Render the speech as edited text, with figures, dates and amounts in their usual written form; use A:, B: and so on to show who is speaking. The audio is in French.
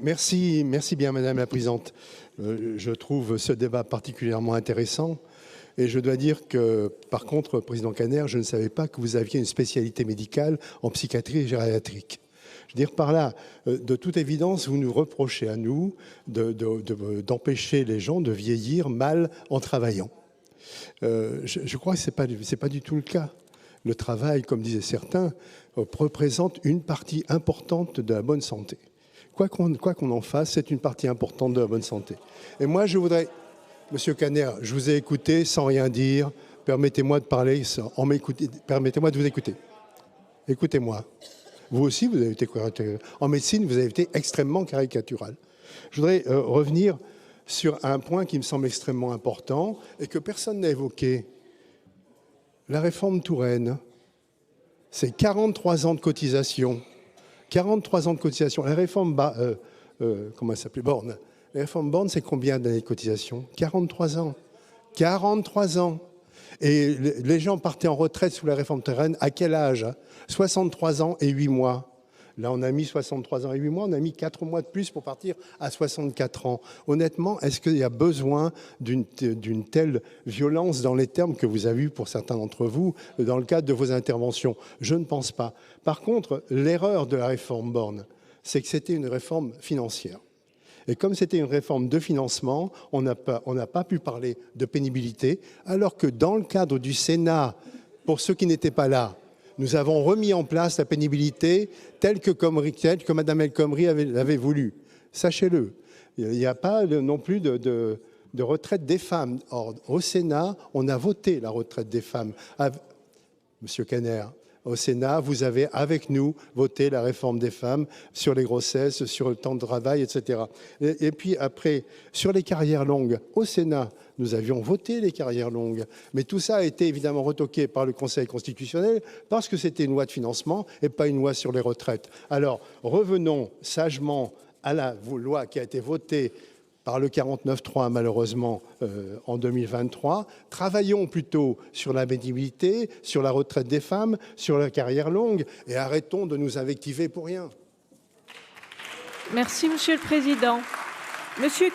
A: Merci bien, Madame la Présidente. Je trouve ce débat particulièrement intéressant. Et je dois dire que, par contre, Président Kanner, je ne savais pas que vous aviez une spécialité médicale en psychiatrie gériatrique. Je veux dire par là, de toute évidence, vous nous reprochez à nous d'empêcher les gens de vieillir mal en travaillant. Je crois que ce n'est pas du tout le cas. Le travail, comme disaient certains, représente une partie importante de la bonne santé. Quoi qu'on en fasse, c'est une partie importante de la bonne santé. Et moi, je voudrais... Monsieur Kanner, je vous ai écouté sans rien dire. Permettez-moi de parler, permettez-moi de vous écouter. Écoutez-moi. Vous aussi, vous avez été en médecine, vous avez été extrêmement caricatural. Je voudrais revenir sur un point qui me semble extrêmement important et que personne n'a évoqué. La réforme Touraine, c'est 43 ans de cotisation. 43 ans de cotisation. La réforme comment elle s'appelait, Borne. La réforme Borne, c'est combien d'années de cotisation? 43 ans. 43 ans. Et les gens partaient en retraite sous la réforme Touraine. À quel âge? 63 ans et 8 mois. Là, on a mis 63 ans et 8 mois. On a mis 4 mois de plus pour partir à 64 ans. Honnêtement, est-ce qu'il y a besoin d'une telle violence dans les termes que vous avez eus pour certains d'entre vous dans le cadre de vos interventions? Je ne pense pas. Par contre, l'erreur de la réforme Borne, c'est que c'était une réforme financière. Et comme c'était une réforme de financement, on n'a pas pu parler de pénibilité, alors que dans le cadre du Sénat, pour ceux qui n'étaient pas là, nous avons remis en place la pénibilité telle que Mme El Khomri l'avait voulu. Sachez-le, il n'y a pas non plus de retraite des femmes. Or, au Sénat, on a voté la retraite des femmes. Monsieur Kanner, au Sénat, vous avez, avec nous, voté la réforme des femmes sur les grossesses, sur le temps de travail, etc. Et puis après, sur les carrières longues, au Sénat, nous avions voté les carrières longues. Mais tout ça a été évidemment retoqué par le Conseil constitutionnel parce que c'était une loi de financement et pas une loi sur les retraites. Alors, revenons sagement à la loi qui a été votée par le 49.3, malheureusement, en 2023. Travaillons plutôt sur la pénibilité, sur la retraite des femmes, sur la carrière longue, et arrêtons de nous invectiver pour rien.
B: Merci, Monsieur le Président. Monsieur